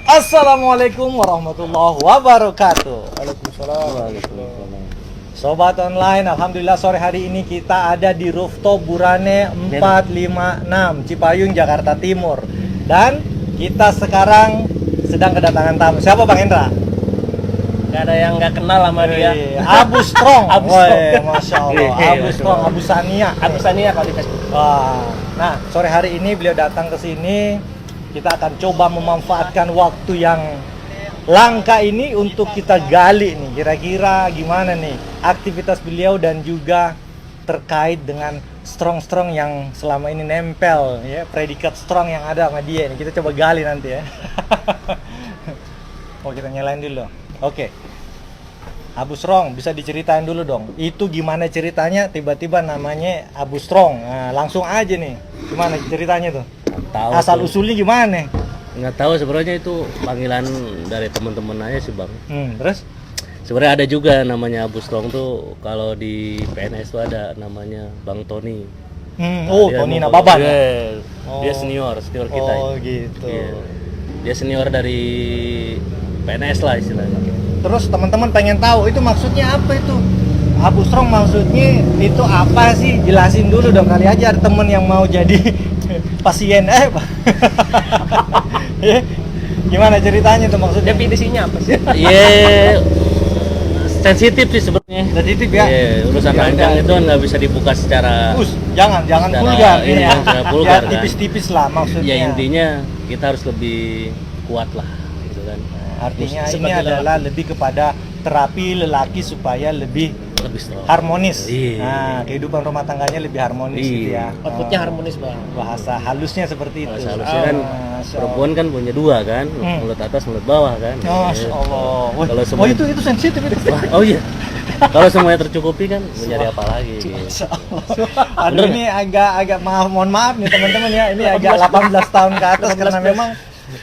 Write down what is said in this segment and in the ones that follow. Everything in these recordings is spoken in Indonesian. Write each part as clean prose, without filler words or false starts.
Assalamualaikum warahmatullahi wabarakatuh. Waalaikumsalam. Sobat online, alhamdulillah sore hari ini kita ada di rooftop Burane 456 Cipayung, Jakarta Timur. Dan kita sekarang sedang kedatangan tamu. Siapa Bang Hendra? Gak ada yang gak kenal sama dia. Abu Strong. Abu Strong. Masya Allah. Abu Strong, Abu Sania. Abu Sania kalau di Facebook. Wah. Nah, sore hari ini beliau datang ke sini. Kita akan coba memanfaatkan waktu yang langka ini untuk kita gali nih. Kira-kira gimana nih aktivitas beliau dan juga terkait dengan strong yang selama ini nempel ya, predikat strong yang ada sama dia ini. Kita coba gali nanti ya. Oh, kita nyalain dulu. Oke. Abu Strong, bisa diceritain dulu dong. Itu gimana ceritanya tiba-tiba namanya Abu Strong? Nah, langsung aja nih. Gimana ceritanya tuh? Tahu Asal tuh. usulnya gimana? Nggak tahu sebenarnya itu panggilan dari teman-teman aja sih bang. Terus? Sebenarnya ada juga namanya Abu Strong tuh, kalau di PNS tuh ada namanya Bang Tony. Oh, Dia Tony emang Nababan. Yes. Oh. Dia senior kita. Oh, gitu. Iya. Dia senior dari PNS lah istilahnya. Terus teman-teman pengen tahu itu maksudnya apa itu? Abu Strong maksudnya itu apa sih? Jelasin dulu dong, kali aja ada temen yang mau jadi pasien Pak. Ya, gimana ceritanya tuh maksudnya? Definisinya apa sih? Iya. Sensitif sih sebenarnya. Sensitif ya? Iya, urusan Ya, ranjang udah. itu nggak bisa dibuka secara jangan secara vulgar ini ya. kan, secara vulgar, Ya, kan. tipis-tipis lah maksudnya. Ya intinya kita harus lebih kuat lah gitu kan. Artinya ini Sebagai adalah lebih kepada terapi lelaki supaya lebih Lebih strong. harmonis. Iya. Nah, kehidupan rumah tangganya lebih harmonis gitu ya. Outputnya harmonis bang. Bahasa halusnya seperti itu. Bahasa halusnya kan Masya perempuan kan punya dua kan, mulut atas mulut bawah kan. Allah. Masya Allah. Wah, Kalau wah, semua itu sensitif itu. oh iya. Kalau semuanya tercukupi kan mencari apa lagi? Masya Allah. Aduh, ini agak mohon maaf nih teman-teman ya. Ini agak 18 tahun ke atas karena memang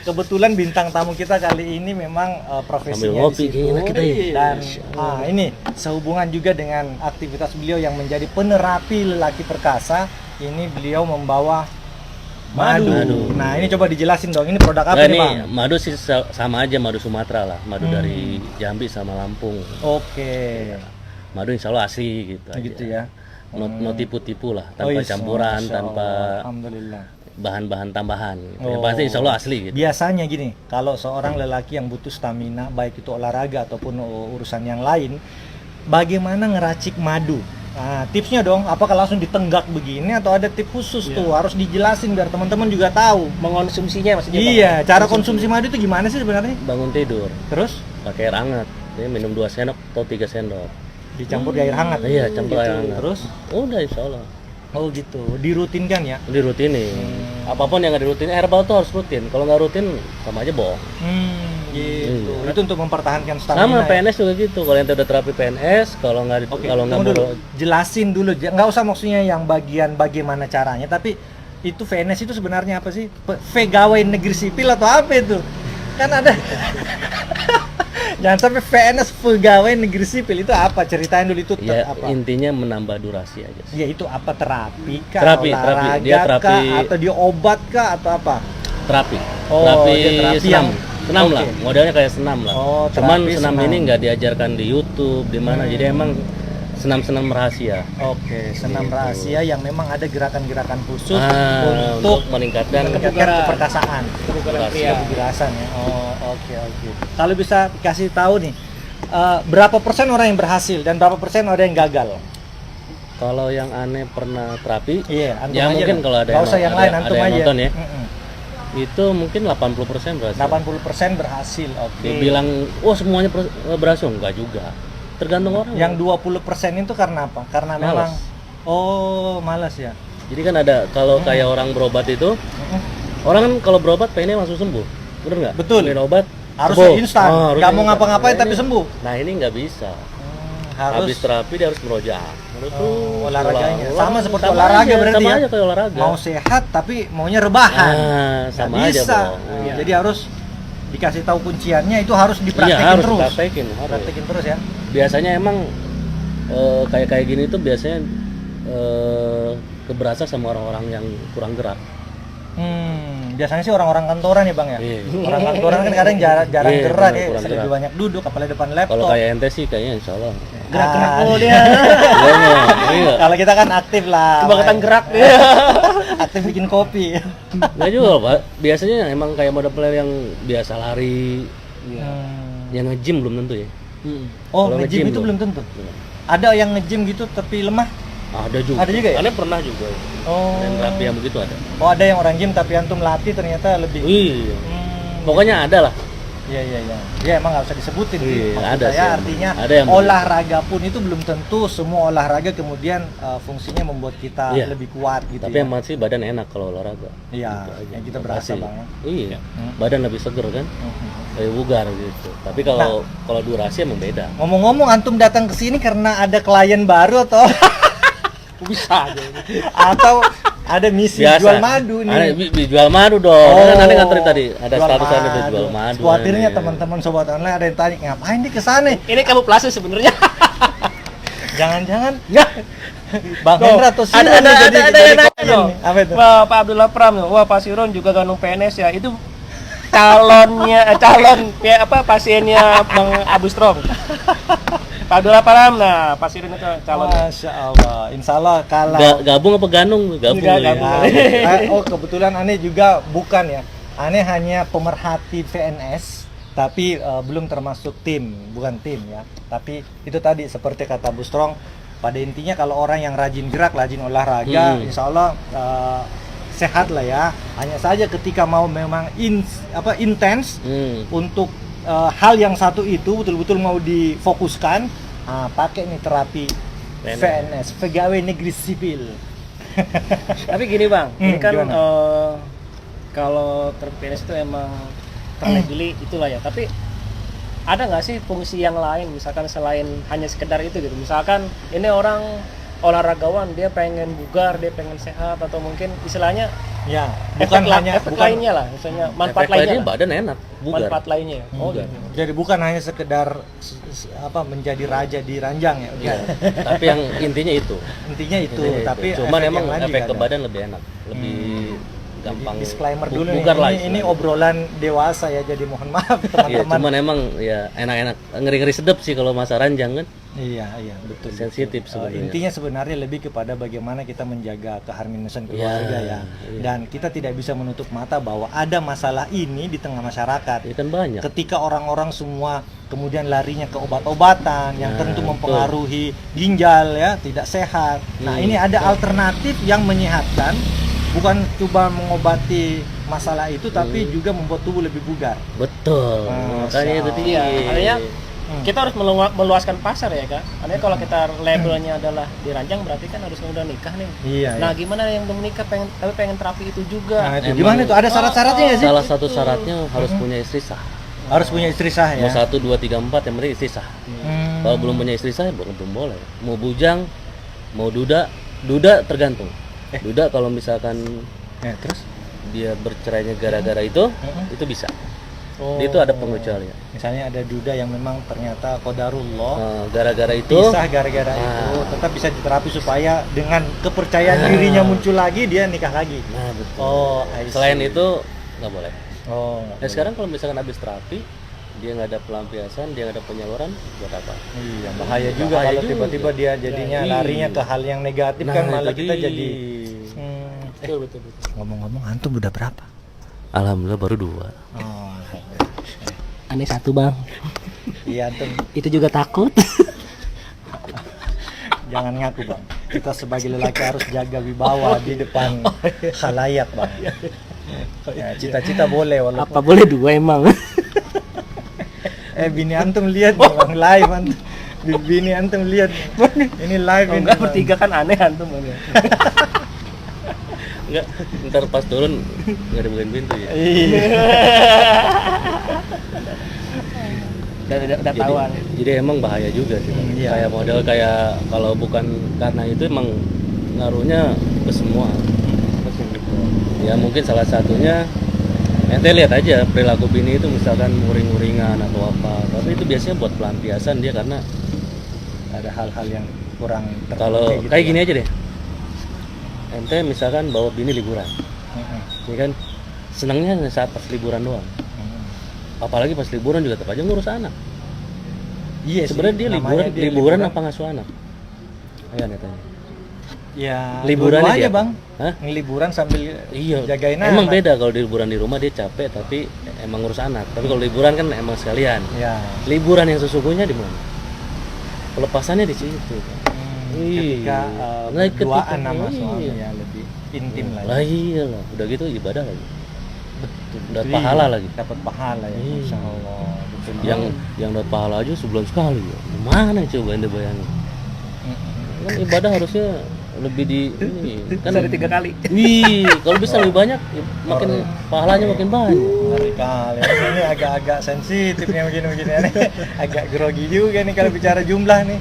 kebetulan bintang tamu kita kali ini memang profesinya Sambil ngopi di situ. gila kita ya. Dan ini sehubungan juga dengan aktivitas beliau yang menjadi penerapi lelaki perkasa. Ini beliau membawa madu. Nah, ini coba dijelasin dong. Ini produk apa Nah, nih, ini Bang? madu sih sama aja madu Sumatera lah, madu dari Jambi sama Lampung. Oke. Madu insya Allah asli gitu. Gitu aja. ya. No tipu-tipu lah, Oh, tanpa iya, campuran, Masya tanpa Allah. Alhamdulillah. bahan-bahan tambahan. Gitu. Yang Oh. pasti insya Allah asli gitu. Biasanya gini, kalau seorang lelaki yang butuh stamina, baik itu olahraga ataupun urusan yang lain, bagaimana ngeracik madu? Nah, tipsnya dong, apakah langsung ditenggak begini atau ada tip khusus tuh? Harus dijelasin biar teman-teman juga tahu. Mengonsumsinya maksudnya bang. Iya, cara konsumsi madu itu gimana sih sebenarnya? Bangun tidur, Terus pakai air hangat. Dia minum 2 sendok atau 3 sendok. dicampur di air hangat. Iya, campur air hangat. Terus? Udah insya Allah. Oh gitu, dirutinkan ya? Dirutinin. Apapun yang nggak dirutin, herbal tuh harus rutin. Kalau nggak rutin, sama aja bohong. Gitu. Iya. Itu untuk mempertahankan stamina. Sama ya? PNS juga gitu. Kalau yang udah terapi PNS, kalau nggak Oke, kalau nggak tunggu dulu. mau Jelasin dulu, nggak usah maksudnya yang bagian bagaimana caranya, tapi itu VNS itu sebenarnya apa sih? Pegawai negeri sipil atau apa itu? Kan ada. Jangan sampai VNS pegawai negeri sipil itu apa? Ceritain dulu itu ya apa? intinya menambah durasi aja sih. Ya itu apa, terapi kah? Terapi, olahraga dia terapi. kah? Atau dia obat kah atau apa? Terapi. Oh, terapi dia terapi senam. yang- Senam Oke. lah. Modelnya kayak senam lah. Oh, Cuman terapi senam senam. ini nggak diajarkan di YouTube, di mana. Jadi emang senam-senam rahasia. Oke, senam Gitu. rahasia yang memang ada gerakan-gerakan khusus untuk untuk meningkatkan keperkasaan. Kebugaran pria. Kejelasan ya. Oh, oke. Kalau bisa dikasih tahu nih, berapa persen orang yang berhasil dan berapa persen orang yang gagal? Kalau yang aneh pernah terapi, Iya, antum ya aja mungkin dah. kalau ada Nggak usah yang lain, ada antum yang aja. nonton ya, Mm-mm. itu mungkin 80% berhasil. 80% berhasil. Oke. Dibilang, oh semuanya berhasil, enggak juga. Tergantung orang. Yang 20% itu karena apa? Karena Malas. memang malas ya. Jadi kan ada kalau kayak orang berobat itu, Mm-mm. orang kan kalau berobat pengennya langsung sembuh, bener nggak? Betul. Minum obat Harusnya sembuh. instan. harusnya Nggak mau instan. ngapa-ngapain Nah, tapi ini- sembuh. Nah ini nggak bisa. Harus Habis terapi dia harus merojaah. olahraganya. Sama seperti sama olahraga aja, berarti sama ya. aja kayak olahraga. Mau sehat tapi maunya rebahan. Nggak sama aja, bisa. Bro. Iya. Jadi harus dikasih tahu kunciannya, itu harus Iya dipraktekin harus terus. harus. Praktekin terus ya. Biasanya emang kayak gini tuh biasanya keberasa sama orang-orang yang kurang gerak. Biasanya sih orang-orang kantoran ya bang ya. Iya. Orang kantoran kan kadang jarang Iya, gerak benar, ya, kurang lebih gerak. banyak duduk apalagi depan laptop. Kalau kayak ente sih kayaknya insya Allah. Gerak-gerak Ah. mulu dia. Iya. Kalau kita kan aktif lah. Kebangetan Bang. gerak dia. Aktif bikin kopi. Nggak juga Pak. Biasanya emang kayak model player yang biasa lari, yang nge-gym belum tentu ya. Oh, Kalau nge-gym nge-gym itu belum tentu. Iya. Ada yang nge-gym gitu tapi lemah. Ada juga. Ada juga ya? Aneh pernah juga. Oh. Dan terapi yang begitu ada. Oh, ada yang orang gym tapi antum latih ternyata lebih. Iya. Hmm. Pokoknya ada lah. Iya iya iya. Ya emang nggak usah disebutin sih. Iya, Maksud ada saya sih. artinya Ada yang begitu. olahraga pun itu belum tentu semua olahraga kemudian fungsinya membuat kita Iya. lebih kuat gitu. Tapi ya. yang masih badan enak kalau olahraga. Iya, Gitu aja. yang kita berasa Pasti. bang. Ya. Iya. Hmm. Badan lebih seger kan, Mhm. lebih bugar gitu. Tapi kalau durasi emang beda. Ngomong-ngomong, antum datang ke sini karena ada klien baru atau Bisa aja. atau ada misi jual madu Aneh, nih? jual madu dong. Kan aneh nganterin tadi. Ada jual status ada madu. jual madu. Khawatirnya aneh. teman-teman sobat online ada yang tanya ngapain dia ke sana? Ini kamuflase sebenarnya. Jangan-jangan Bang Tuh, Hendra atau Siron ada nih jadi yang nanya klien loh. nih. Apa itu? Wah, Pak Abdullah Pram, wah Pak Siron juga gandung PNS ya. Itu calon ya apa pasiennya Bang Abu Strong. Pak Abdullah Pram, nah Pak Siron itu calonnya. Masya Allah, Insya Allah kalau Gabung apa ganung? Gabung. Enggak, ya. gabung. Oh kebetulan aneh juga bukan ya. Aneh hanya pemerhati VNS, tapi belum termasuk tim, bukan tim ya. Tapi itu tadi seperti kata Bu Strong, pada intinya kalau orang yang rajin gerak, rajin olahraga, Insya Allah sehat lah ya. Hanya saja ketika mau memang intens untuk hal yang satu itu betul-betul mau difokuskan, pakai nih terapi VNS, pegawai negeri sipil. Tapi gini Bang, ini kan gimana? kalau PNS itu emang terlegally itulah ya. Tapi ada nggak sih fungsi yang lain, misalkan selain hanya sekedar itu gitu? Misalkan ini orang olahragawan, dia pengen bugar, dia pengen sehat, atau mungkin istilahnya Ya, efek bukan lainnya lah, misalnya manfaat Efek lainnya lainnya lah. badan enak, bugar. Manfaat lainnya. Oh Bugar. gitu. jadi bukan hanya sekedar menjadi raja di ranjang ya. Iya. Tapi yang intinya itu. Intinya itu, Intinya itu. tapi cuman efek emang yang lain efek juga ke ada. badan lebih enak, lebih gampang. Disclaimer dulu nih. bugar lah Ini istilahnya. obrolan dewasa ya, jadi mohon maaf Iya, teman-teman. cuman emang ya enak-enak, ngeri-ngeri sedep sih kalau masa ranjang kan. Iya, betul. Sensitif sebenarnya. Intinya sebenarnya lebih kepada bagaimana kita menjaga keharmonisan keluarga ya. iya. Dan kita tidak bisa menutup mata bahwa ada masalah ini di tengah masyarakat. Ya kan banyak. Ketika orang-orang semua kemudian larinya ke obat-obatan yang Nah, tentu betul. mempengaruhi ginjal ya, tidak sehat. Nah, ini ada alternatif yang menyehatkan, bukan coba mengobati masalah itu tapi juga membuat tubuh lebih bugar. Betul. Masya Makanya itu Iya, dia. artinya kita harus meluaskan pasar ya Kak. Artinya kalau kita labelnya adalah diranjang berarti kan harus udah nikah nih. Iya. Nah, gimana yang belum nikah tapi pengen terapi itu juga? Nah, itu Emang- gimana itu? Ada syarat-syaratnya nggak sih? Salah satu syaratnya harus punya istri sah. Harus punya istri sah ya. Mau 1, 2, 3, 4 yang penting istri sah. Hmm. Kalau belum punya istri sah belum boleh. Mau bujang, mau duda tergantung. Duda kalau misalkan Terus? dia bercerainya gara-gara itu bisa. Oh. Itu ada pengecualian. Misalnya ada duda yang memang ternyata qadarullah Gara-gara itu pisah gara-gara itu, tetap bisa diterapi supaya dengan kepercayaan dirinya muncul lagi, dia nikah lagi. Nah, betul. Oh, I see. Selain itu nggak boleh. Oh. Nah, sekarang kalau misalkan habis terapi, dia nggak ada pelampiasan, dia nggak ada penyaluran, buat apa? Iya, bahaya juga Bahaya kalau juga. tiba-tiba dia jadinya Iya. larinya ke hal yang negatif kan, malah itu kita dia. jadi Betul. ngomong-ngomong antum udah berapa? Alhamdulillah baru 2. Oh. Aneh 1 Bang. Iya antum Itu juga takut. jangan ngaku bang. Kita sebagai lelaki harus jaga wibawa di depan khalayak bang. Ya, cita-cita boleh walaupun. Apa boleh 2 emang? Bini antum lihat bang live antum. Bini antum lihat. Ini live ini. Enggak Bang. bertiga kan aneh antum. Enggak, ntar pas turun nggak ada bukain pintu ya. Iya. Udah tahuan. Jadi emang bahaya juga sih. Iya. Kayak model kayak kalau bukan karena itu emang ngaruhnya ke semua. Ya mungkin salah satunya ente lihat aja perilaku bini itu misalkan uring-uringan atau apa. Tapi itu biasanya buat pelampiasan dia karena Ada hal-hal yang kurang kalau terpenuhi gitu kayak ya. gini aja deh. Ente misalkan bawa bini liburan, Mm-mm. ya kan senangnya saat pas liburan doang. Apalagi pas liburan juga tetap aja ngurus anak. Iya sih, Sebenarnya dia namanya liburan apa ngasuh anak? Ayo nih tanya. Ya Liburan dua-dua aja dia. bang. Hah? Ngeliburan sambil Iya. jagain Emang anak. beda kalau di liburan di rumah dia capek tapi emang ngurus anak. Tapi kalau liburan kan emang sekalian. Ya. Liburan yang sesungguhnya di mana? Pelepasannya di situ. Ketika Nah, berduaan ketika- sama suami iya. ya lebih intim lah. Lah iya lah. Udah gitu ibadah lagi. Betul. Dapat pahala lagi. Dapat pahala ya. Iya. Insya Allah. Betul. Yang dapat pahala aja sebulan sekali. Ya. Gimana coba Anda bayangin? Kan ibadah harusnya lebih di ini kan Bisa 3 kali. wih kalau bisa lebih banyak ya makin pahalanya makin banyak. Ngeri kali. Ini agak-agak sensitif nih begini-begini nih. Agak grogi juga nih kalau bicara jumlah nih.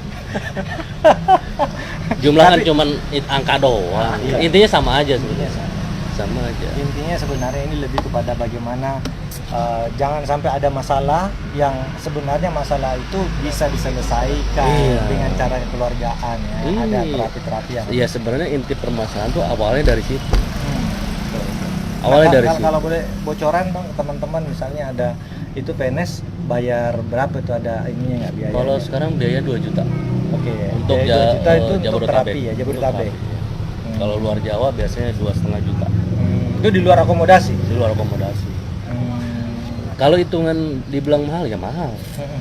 Jumlah kan cuman angka doang. Iya. Intinya sama aja sebenarnya. Sama aja. Intinya sebenarnya ini lebih kepada bagaimana jangan sampai ada masalah yang sebenarnya masalah itu bisa diselesaikan Iya. dengan cara kekeluargaan ya. Iya. Ada terapi-terapi yang Iya sebenarnya inti permasalahan tuh awalnya dari situ. Hmm. Awalnya Nah, dari kalau, situ. kalau boleh bocoran bang teman-teman misalnya ada itu PNS bayar berapa itu ada ininya nggak biaya? Kalau sekarang biaya 2 juta Oke. untuk biaya 2 juta itu untuk Jabodetabek. terapi ya Jabodetabek. Hmm. Kalau luar Jawa biasanya 2,5 juta Itu di luar akomodasi. di luar akomodasi. Hmm. Kalau hitungan dibilang mahal ya mahal.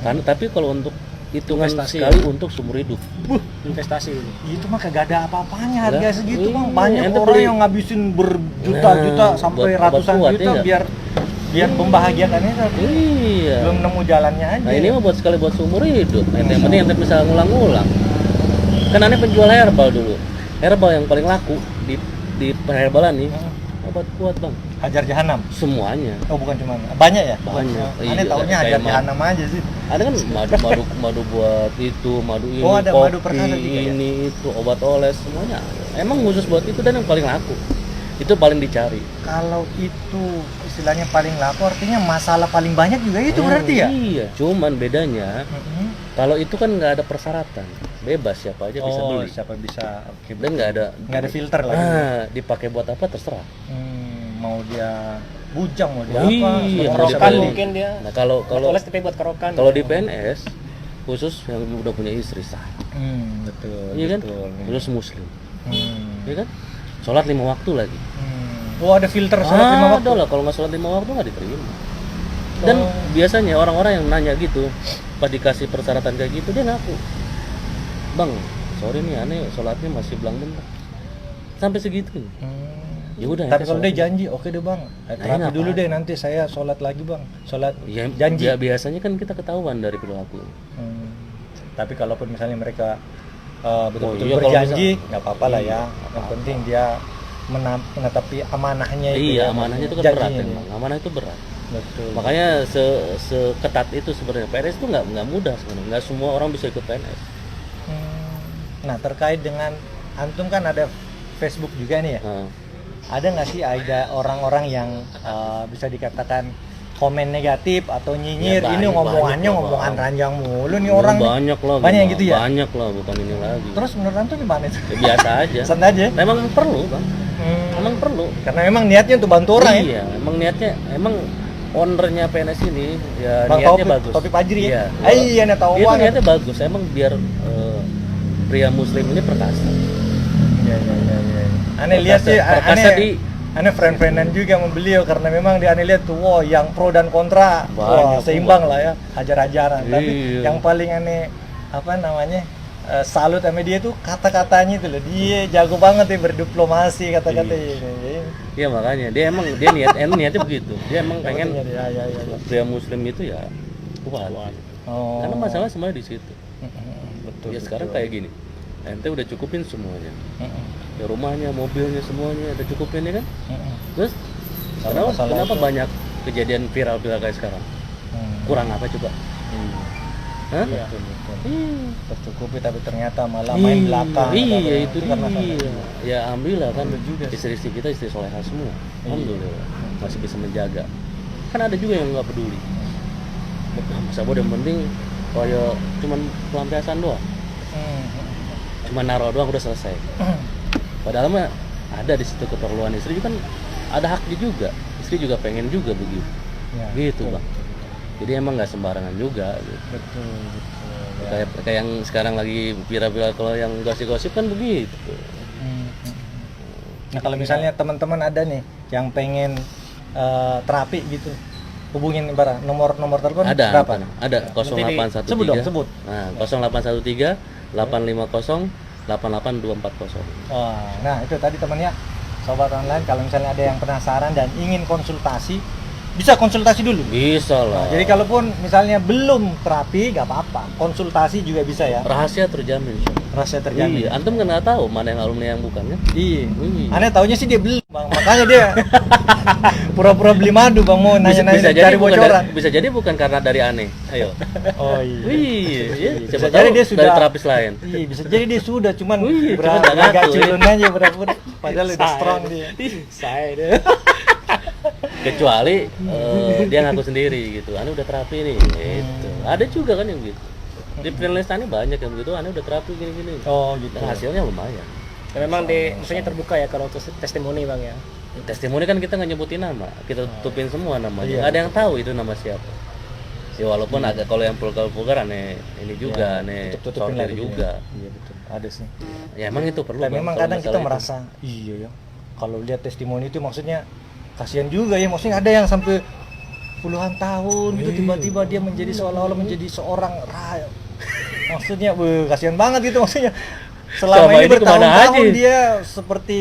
Karena tapi kalau untuk hitungan Investasi sekali untuk seumur hidup. Investasi ini. Itu mah kagak ada apa-apanya harga Lah, segitu bang. iya, Banyak ente orang beli- yang ngabisin berjuta-juta Nah, sampai buat ratusan obat kuat, juta iya. biar membahagiakannya tapi Iya. belum nemu jalannya aja. Nah ini mah buat sekali buat seumur hidup. Nah, yang penting ente bisa ngulang-ngulang. Kan aneh penjual herbal dulu. Herbal yang paling laku di herbalan nih obat kuat bang. Hajar Jahanam. Semuanya. Oh bukan cuma banyak ya? Banyak. Aneh Iya, taunya kayak Hajar madu. Jahanam aja sih. Ada kan madu buat itu, madu ini, Oh, ada kopi, madu perkasa juga ya? ini itu, obat oles semuanya. Emang khusus buat itu dan yang paling laku. Itu paling dicari. Kalau itu istilahnya paling laku artinya masalah paling banyak juga itu berarti ya? Iya, cuman bedanya Mm-mm. kalau itu kan nggak ada persyaratan, bebas siapa aja bisa Oh, beli. siapa bisa? Oke. Dan nggak ada filter lagi. Nah, dipakai buat apa terserah. Mau dia bujang mau dia Oh, apa? iya, semua mau orang dia bisa Kerokan beli. mungkin dia. Nah, kalau Oles tapi buat kerokan. kalau di PNS khusus yang udah punya istri sah. Betul. Iya kan? betul. Terus muslim. Hmm. Iya kan? Sholat 5 waktu lagi. Oh ada filter sholat 5 waktu. Ada lah, kalau nggak sholat 5 waktu nggak diterima. Dan Oh. biasanya orang-orang yang nanya gitu, pas dikasih persyaratan kayak gitu dia ngaku, bang, sorry nih aneh sholatnya masih belang bentar. Sampai segitu. Ya udah. Tapi ente kalau sholat. dia janji, oke deh bang, terapi enak, dulu Pak. deh nanti saya sholat lagi bang, sholat Ya, janji. biasanya kan kita ketahuan dari perilaku. Tapi kalaupun misalnya mereka betul-betul iya, kalau berjanji, misal- nggak apa-apa lah ya. Iya, Yang apa-apa. penting dia menetapi amanahnya itu. Iya, ya, amanahnya itu kan berat janjinya emang. dia. Amanah itu berat. Betul. Makanya seketat itu sebenarnya PNS itu nggak mudah sebenarnya. Nggak semua orang bisa ikut PNS. Nah terkait dengan antum kan ada Facebook juga nih ya. Nah, Ada nggak sih ada orang-orang yang bisa dikatakan komen negatif atau nyinyir? Ya, Ini ngomongannya banyak, ngomongan Bang. ranjang mulu nih orang nih. banyak lah. Banyak yang gitu ya? Banyak lah, bukan ini lagi. Terus menurut antum gimana itu? Ya, biasa aja. Santai aja. Memang perlu, Bang. Emang perlu. Karena memang niatnya untuk bantu orang ya. Iya, emang niatnya emang ownernya PNS ini ya Bang niatnya Taufik, bagus. Taufik Fajri ya? Iya. Iya, nih tahu Dia tuh banget. niatnya bagus. Emang biar pria muslim ini perkasa. Iya. Aneh lihat sih, perkasa aneh friend-friendan juga sama beliau karena memang dia aneh lihat tuh, wow, yang pro dan kontra, wah, Banyak, seimbang lah ya, hajar-hajaran. Tapi Iya. yang paling aneh apa namanya? Salut sama dia tuh kata-katanya itu loh. Dia jago banget ya berdiplomasi kata-katanya ini. Iya makanya dia emang niatnya begitu. Dia emang pengen Ya. pria muslim itu ya kuat. Oh. Karena masalah semuanya di situ. Betul. Ya sekarang kayak gini. Ente udah cukupin semuanya. Mm-mm. Ya rumahnya, mobilnya semuanya udah cukupin ya kan? Mm-mm. Terus Kalau masalah kenapa itu- banyak kejadian viral kayak sekarang? Kurang apa coba? Hah? Iya. Betul. Iya. Tercukupi tapi ternyata malah main belakang. Iya itu karena dia. Ya alhamdulillah kan Betul juga sih. istri-istri kita istri soleha semua. Iya. Alhamdulillah masih bisa menjaga. Kan ada juga yang nggak peduli. Masa bodoh yang penting kayak cuman pelampiasan doang. Cuma naruh doang udah selesai. Padahal mah ada di situ keperluan istri kan ada haknya juga istri juga pengen juga begitu. Ya, Gitu betul. bang. Jadi emang nggak sembarangan juga. Gitu. Betul. Ya. Kayak yang sekarang lagi viral-viral kalau yang gosip-gosip kan begitu. Hmm. Nah kalau misalnya teman-teman ada nih yang pengen terapi gitu, hubungin ibarat nomor telepon Ada berapa? ada 0813. Sebut dong, sebut. Nah, 0813 850 88240. Wah, nah itu tadi temannya sobat online, kalau misalnya ada yang penasaran dan ingin konsultasi, bisa konsultasi dulu. Bisa Nah, lah. jadi kalaupun misalnya belum terapi, nggak apa-apa, konsultasi juga bisa ya. Rahasia terjamin. Rasa terjamin. Iya, antum kan nggak tahu mana yang alumni yang bukan kan? Iya. Iya. Aneh taunya sih dia belum, bang. Makanya dia pura-pura beli madu, bang, mau nanya-nanya cari bocoran. Bisa jadi bukan karena dari aneh. Ayo. Oh iya. Wih, ya, Bisa coba jadi tahu dia sudah dari terapis lain. Iya, bisa jadi dia sudah cuman Wih, cuma nggak agak ngaku, ya. culun aja pura-pura. Padahal udah strong dia. Saya deh. Kecuali dia ngaku sendiri gitu. Aneh udah terapi nih. Gitu. Ada juga kan yang gitu. Di freelance ini banyak yang begitu. Aneh udah terapi gini-gini. Oh gitu. Dan hasilnya lumayan. Dan memang maksudnya terbuka ya kalau untuk testimoni bang ya. Testimoni kan kita nggak nyebutin nama, kita tutupin semua namanya. Iya. Nggak ada yang tahu itu nama siapa. Ya walaupun agak kalau yang vulgar aneh ini juga aneh Tutup-tutupin sortir lagi juga. Iya betul. Ada sih. Ya emang itu perlu. Dan Bang, memang kalau kadang kita masalah itu. merasa iya ya. Kalau lihat testimoni itu maksudnya kasihan juga ya. Maksudnya ada yang sampai puluhan tahun gitu tiba-tiba dia menjadi seolah-olah menjadi seorang raja. Maksudnya kasihan banget gitu maksudnya. Selama Selama ini ini kemana bertahun-tahun aja? dia seperti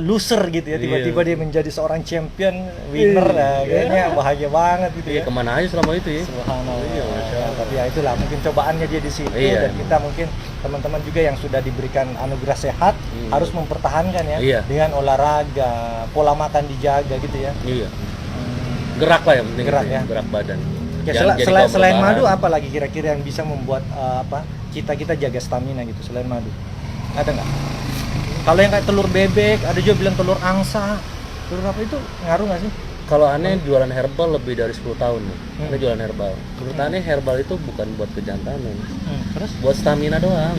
loser gitu ya, tiba-tiba dia menjadi seorang champion, winner, nah, kayaknya bahagia banget gitu Iya ya. kemana aja selama itu ya? Subhanallah. Iya, Masya Allah. Tapi ya itulah mungkin cobaannya dia di situ, Iya. dan kita mungkin teman-teman juga yang sudah diberikan anugerah sehat harus mempertahankan ya Iya. dengan olahraga, pola makan dijaga gitu ya. Iya. Gerak lah yang penting. Gerak itu ya. Gerak badan. Ya, Jangan jadi kaum selain rebahan. madu apa lagi kira-kira yang bisa membuat kita jaga stamina gitu selain madu? Ada nggak? Kalau yang kayak telur bebek, ada juga bilang telur angsa, telur apa itu ngaruh nggak sih? Kalau aneh jualan herbal lebih dari 10 tahun nih. Aneh Hmm. jualan herbal. Menurut aneh herbal itu bukan buat kejantanan. Terus? Buat stamina doang.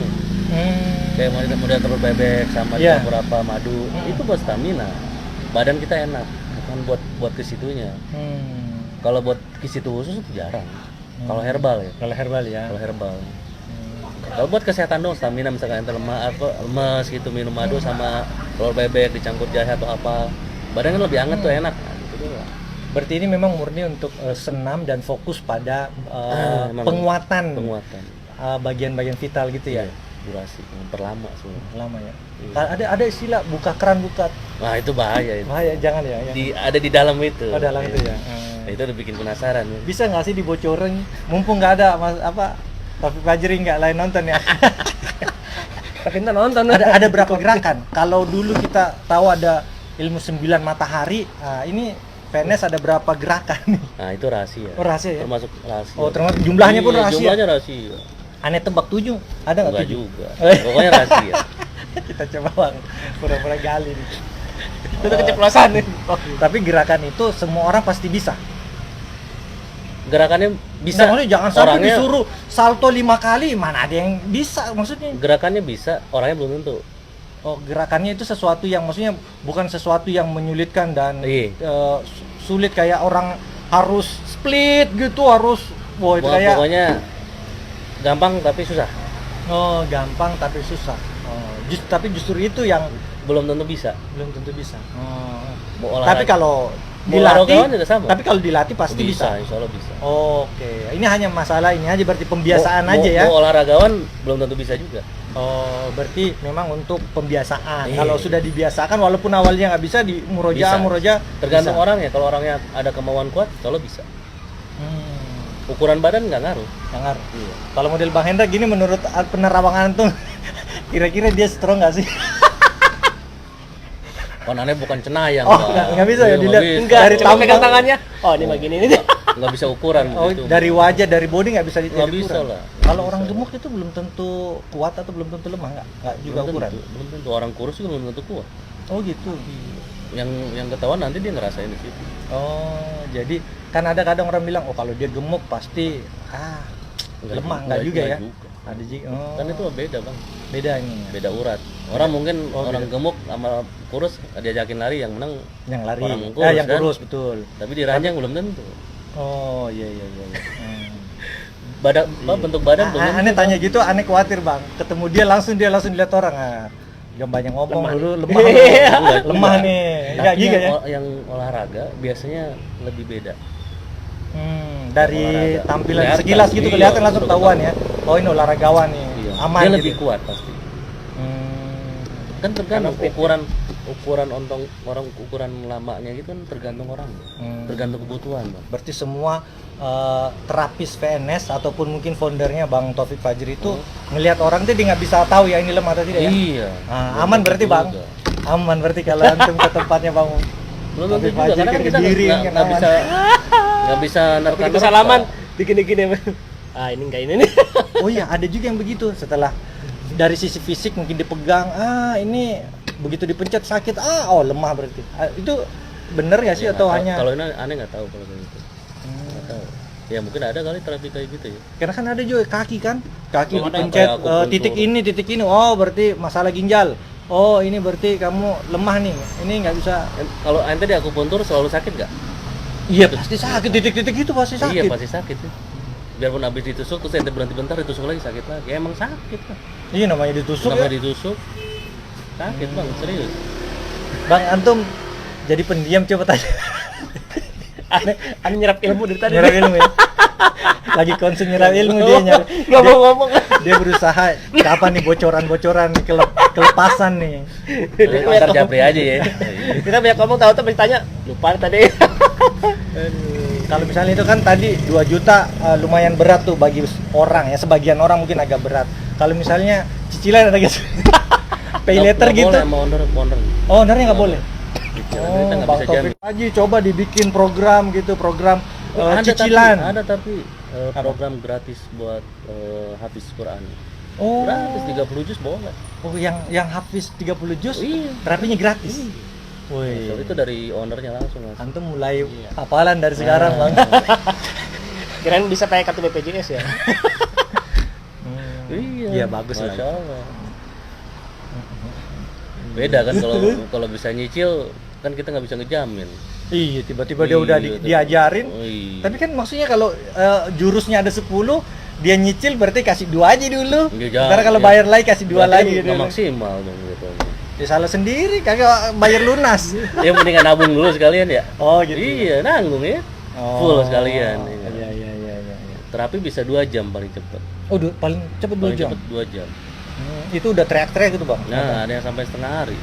Kayak model telur bebek sama Iya. beberapa madu. Itu buat stamina. Badan kita enak. Bukan buat ke situnya. Kalau buat ke situ khusus itu jarang. Kalau herbal ya. Kalau herbal ya. Kalau herbal. Kalau buat kesehatan dong, stamina misalkan ente lemas gitu minum madu sama telur bebek dicampur jahe atau apa. Badan kan lebih hangat tuh enak. Nah, gitu doang. Berarti ini memang murni untuk senam dan fokus pada Emang penguatan penguatan. bagian-bagian vital gitu ya. Iya, durasi memperlama sebenarnya. Lama ya. Iya. Ada istilah buka keran buka. Wah, itu bahaya itu. Bahaya jangan ya. Ada di dalam itu. Oh, dalam itu ya. Nah, itu udah bikin penasaran ya. Bisa nggak sih dibocorin? Mumpung nggak ada Taufik Fajri nggak lain nonton ya. Tapi kita nonton. ada berapa gerakan? Kalau dulu kita tahu ada ilmu 9 matahari, nah ini PNS ada berapa gerakan nih? Nah, itu rahasia. Oh, rahasia ya? Termasuk rahasia. Oh, termasuk jumlahnya pun Iya, rahasia. Jumlahnya rahasia. Aneh tebak 7, ada nggak Enggak 7? juga. Pokoknya rahasia. Kita coba bang, pura-pura gali nih. Itu keceplosan nih. Tapi gerakan itu semua orang pasti bisa. Gerakannya bisa. Nah, maksudnya jangan sampai orangnya, disuruh salto 5 kali, mana ada yang bisa maksudnya. Gerakannya bisa, orangnya belum tentu. Oh, gerakannya itu sesuatu yang maksudnya bukan sesuatu yang menyulitkan dan Iya. sulit kayak orang harus split gitu, harus itu kayak Pokoknya gampang tapi susah. oh, gampang tapi susah. Oh, tapi justru itu yang Belum tentu bisa. belum tentu bisa. Oh. Mau olahraga- Tapi kalau mau dilatih, olahraga juga sama. tapi kalau dilatih pasti bisa. Insya Allah bisa. Oke, ini hanya masalah ini aja berarti pembiasaan Mau- aja ya. Mau olahragawan belum tentu bisa juga. Oh, berarti memang untuk pembiasaan. Iya. Kalau sudah dibiasakan, walaupun awalnya nggak bisa di Bisa. muroja, Tergantung bisa. orang ya. Kalau orangnya ada kemauan kuat, kalau bisa. Hmm, Ukuran badan nggak ngaruh. yang ngaruh. Iya. Kalau model Bang Hendra gini, menurut penerawangan tuh, kira-kira dia strong nggak sih? Kan aneh bukan cenayang. Oh, Bang. nggak bisa ya Iya, nggak dilihat. bisa. Enggak, Dari cuma tampang. pegang tangannya. Oh, ini begini nih. Nggak bisa ukuran Oh, gitu. dari wajah, dari body nggak bisa Nggak jadi bisa ukuran. lah. Kalau Nggak orang bisa. gemuk itu belum tentu kuat atau belum tentu lemah, nggak juga Belum ukuran. tentu, belum tentu. Orang kurus juga belum tentu kuat. Oh gitu. Yang ketahuan nanti dia ngerasain di situ. Oh, jadi kan ada kadang orang bilang, oh kalau dia gemuk pasti lemah, nggak juga ya? juga. Ada juga. Oh, Kan itu beda bang, beda ini. Ya? beda urat. Orang mungkin Oh, orang gemuk sama kurus diajakin lari yang menang yang lari. orang kurus, Yang kan? kurus betul. Tapi di ranjang belum tentu. Oh iya iya iya. iya. Badan bentuk badan belum tentu. Aneh tanya gitu, aneh khawatir bang. Ketemu dia langsung dilihat orang. Jangan banyak ngomong dulu, lemah. Enggak, lemah enggak. nih. Tapi Enggak giga ya. yang olahraga biasanya lebih beda. Dari Olahraga. tampilan Kelihatan. sekilas gitu Iya, kelihatan langsung udah ketahuan ya. ketahuan. Oh ini olahragawan nih. Iya. Aman Dia gitu. lebih kuat pasti. Kan tergantung ukuran ontong orang, ukuran lamanya gitu kan tergantung orang, tergantung kebutuhan bang. Berarti semua terapis PNS ataupun mungkin foundernya Bang Taufik Fajri itu ngelihat orang tuh dia nggak bisa tahu ya ini lemah atau tidak ya. Iya. Aman berarti bang. Juga. Aman berarti kalau antum ke tempatnya Bang Belum tentu Taufik juga Fajri karena ke kan kita Kediri nggak kan aman. bisa nerka Begitu salaman digini-gini. Ini enggak ini nih. Oh iya ada juga yang begitu setelah dari sisi fisik mungkin dipegang ini begitu dipencet sakit oh lemah berarti. Itu bener ya sih atau hanya kalau ini aneh nggak tahu kalau kayak gitu. Nggak tahu. Ya mungkin ada kali terapi kayak gitu ya. karena kan ada juga kaki kan kaki Oh, ada. dipencet Kayak akupuntur. titik ini oh berarti masalah ginjal oh ini berarti kamu lemah nih ini nggak bisa Kalau ente di akupuntur selalu sakit nggak? iya pasti sakit titik-titik itu pasti sakit Iya pasti sakit ya. Biarpun habis ditusuk terus ente berhenti bentar ditusuk lagi sakit lagi. Ya, emang sakit kan. iya namanya ditusuk Namanya ya. ditusuk sakit bang serius. Bang antum jadi pendiam coba tanya Aneh nyerap ilmu dari tadi. nyerap ilmu ya lagi konsum nyerap ilmu dia nyari Nggak mau ngomong. dia berusaha kapan nih bocoran kelepasan nih Antar japri aja ya. Kita banyak ngomong tahu-tahu ditanya lupa tadi. kalau misalnya itu kan tadi 2 juta lumayan berat tuh bagi orang ya sebagian orang mungkin agak berat kalau misalnya cicilan ada guys pay letter Nggak gitu boleh sama owner. oh ownernya nggak boleh Cicilan kita oh nggak Bang bisa jamin. Taufik Haji coba dibikin program gitu program Ada cicilan tapi program gratis buat hafiz Quran. oh Gratis 30 juz boleh. oh yang habis 30 juz Iya. terapinya gratis wih Itu dari ownernya langsung mas. antum mulai hafalan dari sekarang bang Kirain bisa pakai kartu BPJS ya. Iya. Iya, bagus lah. Masya Allah. Beda kan kalau bisa nyicil kan kita nggak bisa ngejamin. iya tiba-tiba dia udah Iya, diajarin iya. tapi kan maksudnya kalau jurusnya ada 10 dia nyicil berarti kasih 2 aja dulu Iya, jangan, ntar kalau iya. bayar lagi kasih 2 Berarti lagi nggak gitu maksimal dong gitu. ya salah sendiri kagak bayar lunas Ya mendingan nabung dulu sekalian ya. oh gitu Iya nanggung ya. Full sekalian. Iya. iya. Terapi bisa 2 jam paling cepet. Oh, paling cepet 2 Paling jam. cepet 2 jam. Itu udah teriak-teriak gitu, Bang. Nah, ada yang sampai setengah hari.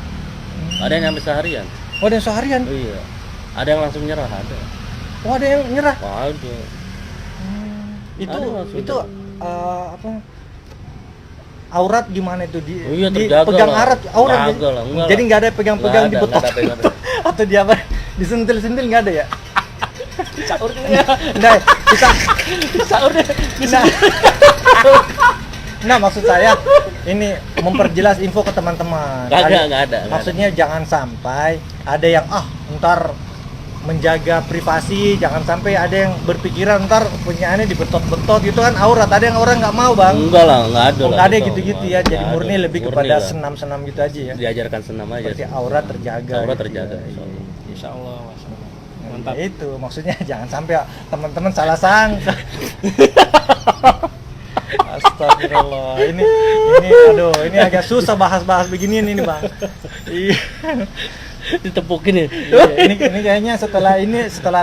Ada yang sampai seharian. Oh, ada yang seharian. Iya. Ada yang langsung nyerah ada. Oh, ada yang nyerah. Ada. Itu Ada langsung itu nyerah. apa? Aurat gimana itu di, Oh iya, terjaga pegang lah. aurat Jaga ya? lah, enggak Jadi lah. nggak ada pegang-pegang Nggak di ada, betot nggak ada pegang-pegang. atau di apa disentil-sentil nggak ada ya? Sahur ya. Nah, kita Sahur deh. nah maksud saya ini memperjelas info ke teman-teman. Nggak ada. Maksudnya jangan sampai ada yang ntar menjaga privasi, jangan sampai ada yang berpikiran ntar punyaannya dibetot-betot gitu kan aurat. Ada yang orang nggak mau, Bang. Enggak lah, enggak ada lah. Nggak ada Itu. gitu-gitu Nggak ya. ada. Jadi Nggak murni ada. lebih Murni kepada lah. senam-senam gitu aja ya. Diajarkan senam aja. Berarti sih. aurat terjaga. Aurat gitu terjaga, ya. insya Allah. Insya Allah, Mas. Nah, Mantap. ya itu maksudnya jangan sampai teman-teman salah sangka. Astagfirullah. Ini aduh, ini agak susah bahas-bahas beginian ini, Bang. Iya. Ditepukin ya. Ini kayaknya setelah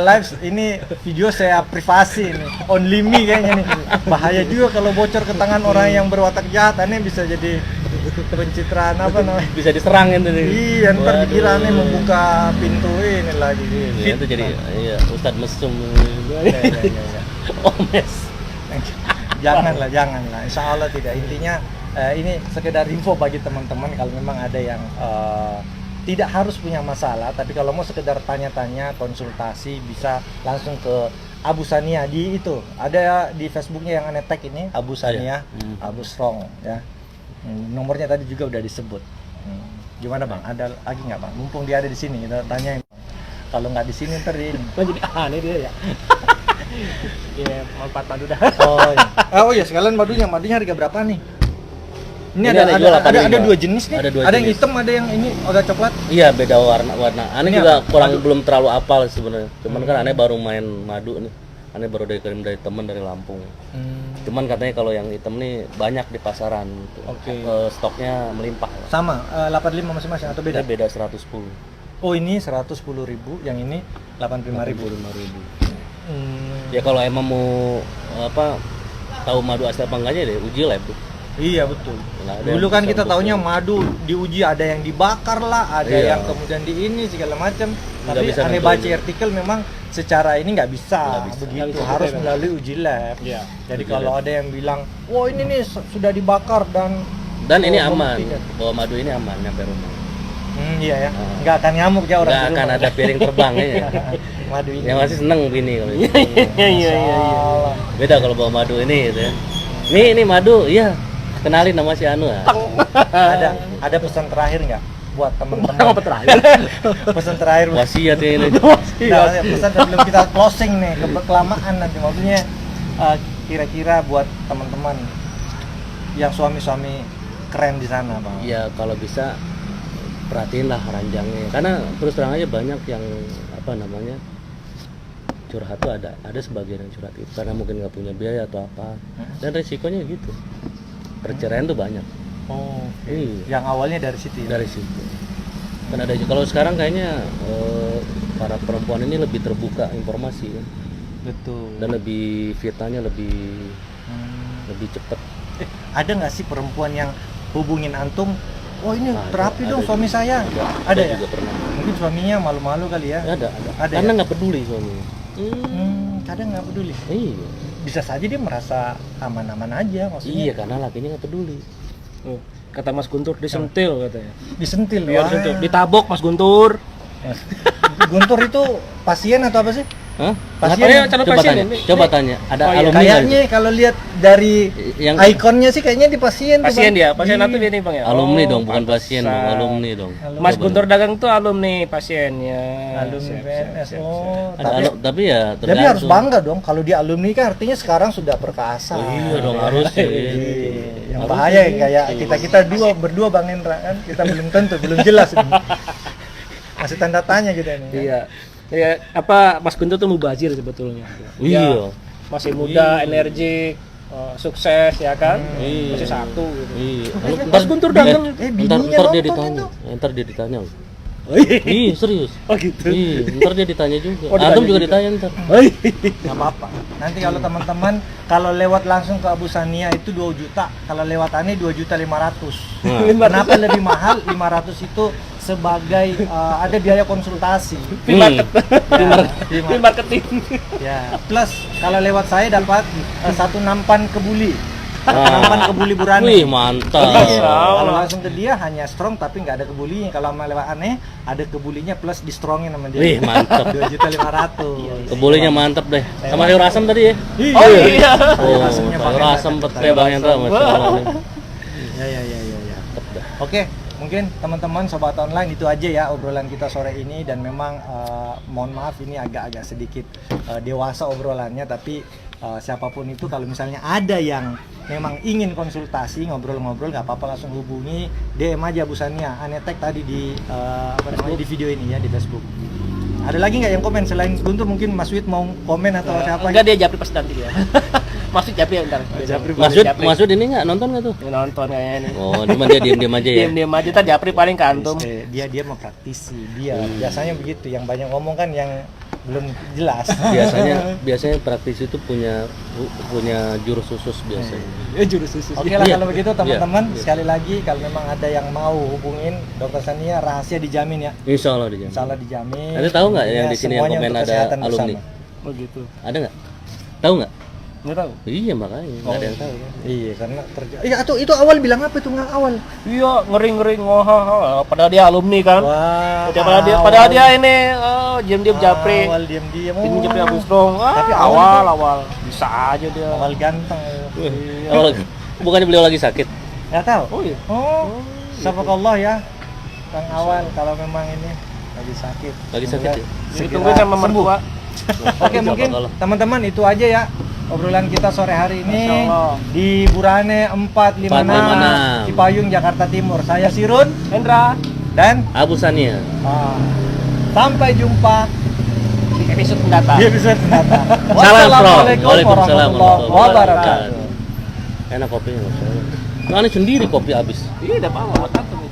live ini video saya privasi ini. Only me kayaknya nih. Bahaya juga kalau bocor ke tangan orang yang berwatak jahat, ini bisa jadi pencitraan apa namanya? Bisa diserang itu nih. Iya, ntar Waduh. dikira nih membuka pintu ini lagi. Iya, itu jadi iya Ustadz mesum. Iya. Omes. Janganlah. Insya Allah tidak. Intinya ini sekedar info bagi teman-teman kalau memang ada yang tidak harus punya masalah, tapi kalau mau sekedar tanya-tanya, konsultasi bisa langsung ke Abu Sania di itu. Ada di Facebooknya yang aneh tag ini Abu Sania, Abu Strong ya. Nomornya tadi juga udah disebut. Gimana Bang? Ada lagi nggak Bang? Mumpung dia ada di sini kita tanyain. Bang. Kalau nggak di sini ntar di ini. Jadi aneh dia ya. Iya, manfaat madu dah. Oh iya sekalian madunya harga berapa nih? Ini ada jual 85. ada dua jenis nih. Ada dua Ada yang jenis. hitam, ada yang ini agak coklat. Iya, beda warna. Aneh Ini juga apa? belum terlalu apal sebenarnya. Cuman kan aneh baru main madu nih. Aneh baru dikirim dari teman dari Lampung. Cuman katanya kalau yang hitam nih banyak di pasaran gitu. Oke. Stoknya melimpah. Sama 85 masing-masing atau beda? Beda 110. Oh, ini 110.000, yang ini 85.000. 85.000. Ya kalau emang mau apa tahu madu asli apa enggaknya deh uji lab tuh. Iya betul. Nggak ada Dulu yang kan bisa kita bukti. taunya madu diuji ada yang dibakar lah, ada Iya. yang kemudian di ini segala macam. Nggak Tapi bisa aneh nentuin. baca artikel memang secara ini nggak bisa, Nggak bisa. begitu, Nggak bisa harus betul. melalui uji lab. Iya. Jadi Uji kalau lab. ada yang bilang, wah ini nih sudah dibakar dan ini aman. membuktikan." Bawa madu ini aman nyampe rumah. Iya ya, nggak akan ngamuk ya orang Nggak di akan rumah. ada piring terbang ya. Madu ini. Yang masih seneng bini kalau itu. Iya. Salah. Beda kalau bawa madu ini gitu ya. Ini madu, iya. Kenalin nama si Anu ya. Ada pesan terakhir nggak buat teman-teman? Apa terakhir? Pesan terakhir. Wasiat ya ini. Nah, pesan sebelum kita closing nih, kelamaan nanti maksudnya kira-kira buat teman-teman yang suami-suami keren di sana, Bang. Ya kalau bisa perhatiin lah ranjangnya. Karena terus terang aja banyak yang apa namanya curhat tuh ada sebagian yang curhat itu karena mungkin nggak punya biaya atau apa. Dan resikonya gitu. Perceraian tuh banyak. Oh, Iya. yang awalnya dari situ ya? Dari situ. Kan ada kalau sekarang kayaknya para perempuan ini lebih terbuka informasi kan. Betul. Dan lebih fitnahnya lebih cepet. Ada nggak sih perempuan yang hubungin antum? Oh ini terapi dong ada suami juga. saya. Ada ya? juga pernah. Mungkin suaminya malu-malu kali ya? Ada. Ada Karena ya? nggak peduli suaminya. Kadang nggak peduli. Iya. Bisa saja dia merasa aman-aman aja maksudnya. Iya, karena lakinya nggak peduli. Oh, kata Mas Guntur disentil katanya. Disentil. Biar Wah. sentil. Ditabok Mas Guntur. Guntur itu pasien atau apa sih? Hah? Pasien. Ayo, calon Coba pasien tanya. ini. Coba tanya. Ada Oh, iya. alumni nggak Kayaknya kalau lihat dari yang ikonnya sih kayaknya di pasien tuh, Pasien Bang. dia, pasien Iya. atau dia nih Bang ya? alumni Oh, dong, bukan pasien dong, pantesan. alumni dong. Mas Coba Guntur dong. Dagang tuh alumni pasiennya. Alumni PNS. Oh, Ada tapi tapi ya tapi tergantung. harus bangga dong kalau dia alumni kan artinya sekarang sudah perkasa. Oh, iya dong, harus sih. Iya. Yang bahaya ya, kayak kita berdua Bang Hendra kan kita belum tentu belum jelas ini. Masih tanda tanya gitu nih. Iya. Ya, apa Mas Guntur tuh mubazir sebetulnya. Iya. Masih muda, energik, sukses ya kan? Iya. Masih satu gitu. Iya. Mas Guntur Dagang. bininya ntar dia nonton ditanya. itu. Ntar dia ditanya. Oh, iya. Iya, serius. Oh gitu. Iya, ntar dia ditanya juga. Oh, ditanya Antum juga juga. ditanya ntar. Oh, iya. Nggak apa-apa. Nanti kalau teman-teman kalau lewat langsung ke Abu Sania itu 2 juta, kalau lewat Ani 2.500.000. Nah. Kenapa lebih mahal? 500 itu sebagai ada biaya konsultasi. Di market. Di Di marketing. Ya, plus kalau lewat saya dapat satu nampan kebuli. Wah. Nampan kebuli Burani. Wih, mantap. Iya, kalau langsung ke dia hanya strong tapi nggak ada kebulinya. Kalau sama lewat aneh ada kebulinya plus di strongin sama dia. Wih, mantap. 2.500.000. Kebulinya mantap deh. Sama sayur asam tadi ya? Oh iya. Oh, asamnya sayur pakai asam kacang. petai Bang Hendra Masya Allah nih. Ya. Mantap dah. Oke, mungkin teman-teman sobat online itu aja ya obrolan kita sore ini dan memang mohon maaf ini agak-agak sedikit dewasa obrolannya tapi siapapun itu kalau misalnya ada yang memang ingin konsultasi ngobrol-ngobrol nggak apa-apa langsung hubungi DM aja Busania Anetek tadi di di video ini ya di Facebook. Ada lagi nggak yang komen selain Guntur mungkin Mas Wid mau komen atau siapa? Enggak dia Japri pas nanti ya. Masuk Japri ya ntar. Japri Masud ini nggak nonton nggak tuh? Nonton kayaknya nih. Oh, cuma dia diem-diem aja ya. Diam-diam aja ntar Japri paling ke antum. Dia mau praktisi dia biasanya begitu yang banyak ngomong kan yang belum jelas. Biasanya praktisi itu punya jurus khusus biasanya. Jurus khusus. Oke lah Iya. kalau begitu teman-teman Iya. sekali lagi kalau memang ada yang mau hubungin Dokter Sania rahasia dijamin ya. Insya Allah dijamin. Insya Allah dijamin. Nanti tahu nggak yang di sini yang Semuanya komen untuk ada kesehatan alumni? bersama. Oh gitu. Ada nggak? Tahu nggak? Enggak tahu. Iya makanya nggak ada yang tahu. Kan? Iya karena iya itu awal bilang apa itu nggak awal? Iya, ngeri-ngeri ngohaha. Padahal dia alumni kan. Wah. Padahal dia ini diam-diam Japri. Awal diam-diam. Ini Japri Abu Strong. Tapi awal bisa aja dia. awal ganteng. Iya. Awal bukannya beliau lagi sakit? Nggak tahu. Oh iya. Oh. Sabakallah ya. Kang Awal kalau memang ini lagi sakit. Lagi sakit ya? Segera Ditungguin sama sembuh. mertua. Oke mungkin Sabakallah. teman-teman itu aja ya obrolan kita sore hari Masya ini Allah. di Burane 456 456. Cipayung, Jakarta Timur. Saya Sirun Hendra dan Abu Sania. sampai jumpa di episode mendatang. di episode mendatang. Salam, Bro. Wassalamualaikum Waalaikumsalam warahmatullahi wabarakatuh. Enak kopinya, Mas. Nah, ini sendiri kopi habis. Iya, udah apa-apa.